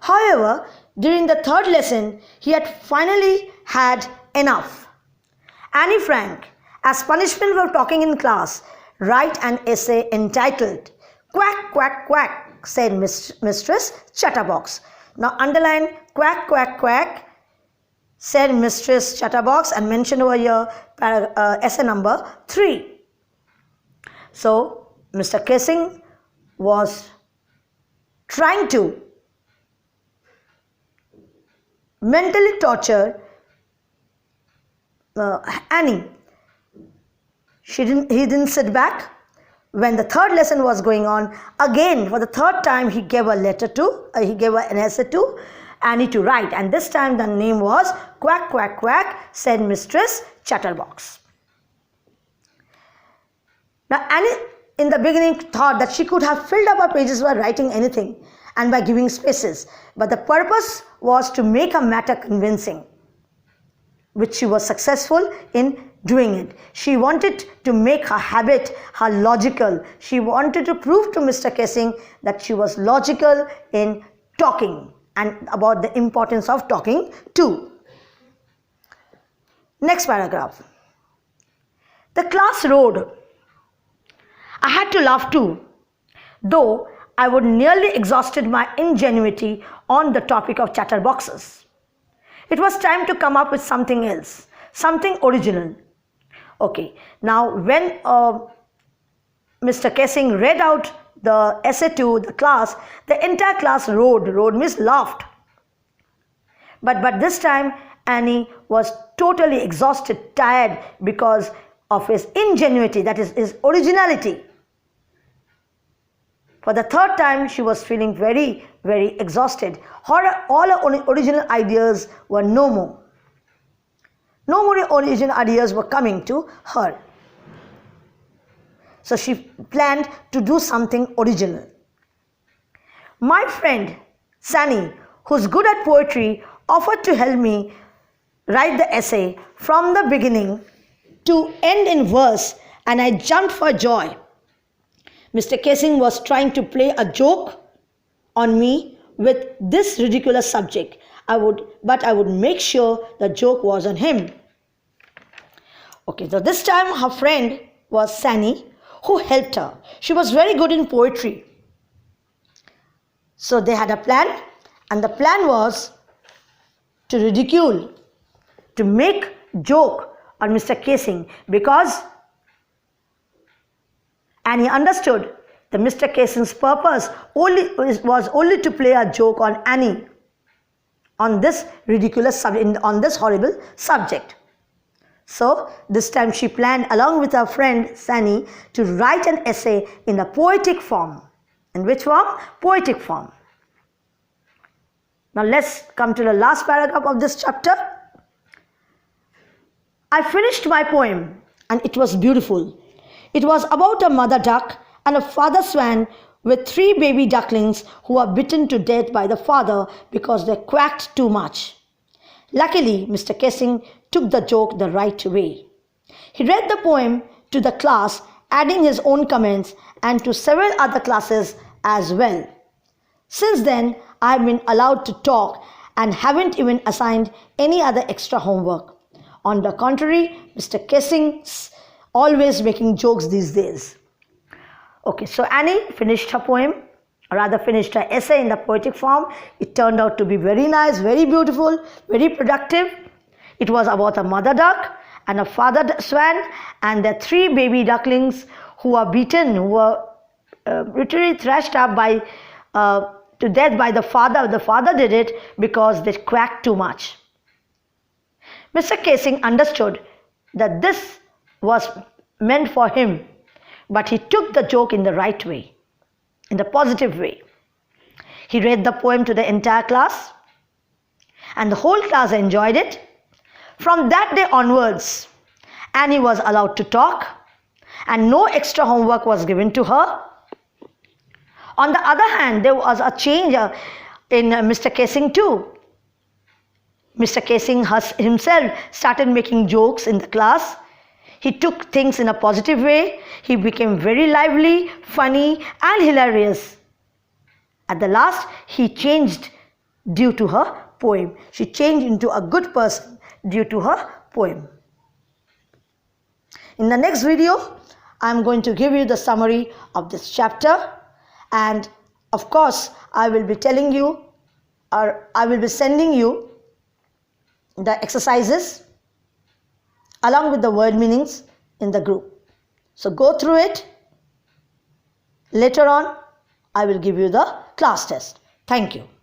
However, during the third lesson, he had finally had enough. Annie Frank, as punishment for talking in class, write an essay entitled "Quack, Quack, Quack," said Mistress Chatterbox. Now underline "Quack, Quack, Quack," said Mistress Chatterbox, and mention over here essay number 3. So, Mr. Kissing was trying to mentally torture Annie. He didn't sit back. When the third lesson was going on, again for the third time he gave an essay to Annie to write, and this time the name was "Quack, Quack, Quack," said Mistress Chatterbox. Now Annie in the beginning thought that she could have filled up her pages by writing anything and by giving spaces, but the purpose was to make a matter convincing, which she was successful in doing it. She wanted to make her habit her logical. She wanted to prove to Mr. Kissing that she was logical in talking and about the importance of talking too. Next paragraph. The class roared. I had to laugh too, though I would nearly exhausted my ingenuity on the topic of chatterboxes. It was time to come up with something else, something original. Okay, now when Mr. Kissing read out the essay to the class, the entire class roared. Roared means laughed. But this time Annie was totally exhausted, tired because of his ingenuity, that is his originality. For the third time she was feeling very, very exhausted. All her original ideas were no more. No more original ideas were coming to her. So she planned to do something original. My friend Sani, who's good at poetry, offered to help me write the essay from the beginning to end in verse, and I jumped for joy. Mr. Kissing was trying to play a joke on me with this ridiculous subject. But I would make sure the joke was on him. Okay, so this time her friend was Sani, who helped her. She was very good in poetry. So they had a plan, and the plan was to ridicule, to make joke on Mr. Kissing, because Annie understood that Mr. Kissing's purpose was only to play a joke on Annie, on this ridiculous subject, on this horrible subject. So this time she planned, along with her friend Sani, to write an essay in a poetic form. In which form? Poetic form. Now let's come to the last paragraph of this chapter. I finished my poem, and it was beautiful. It was about a mother duck and a father swan with 3 baby ducklings who were bitten to death by the father because they quacked too much. Luckily, Mr. Kissing took the joke the right way. He read the poem to the class, adding his own comments, and to several other classes as well. Since then, I have been allowed to talk and haven't even assigned any other extra homework. On the contrary, Mr. Kissing's always making jokes these days. Okay, so Annie finished her poem, or rather finished her essay in the poetic form. It turned out to be very nice, very beautiful, very productive. It was about a mother duck and a father swan and their 3 baby ducklings who were beaten, who were literally thrashed up to death by the father. The father did it because they quacked too much. Mr. Kissing understood that this was meant for him, but he took the joke in the right way, in the positive way. He read the poem to the entire class, and the whole class enjoyed it. From that day onwards, Annie was allowed to talk, and no extra homework was given to her. On the other hand, there was a change in Mr. Kissing too. Mr. Kissing himself started making jokes in the class. He took things in a positive way. He became very lively, funny, and hilarious. At the last, he changed due to her poem. She changed into a good person due to her poem. In the next video, I am going to give you the summary of this chapter, and of course, I will be telling you, or I will be sending you the exercises along with the word meanings in the group. So go through it. Later on, I will give you the class test. Thank you.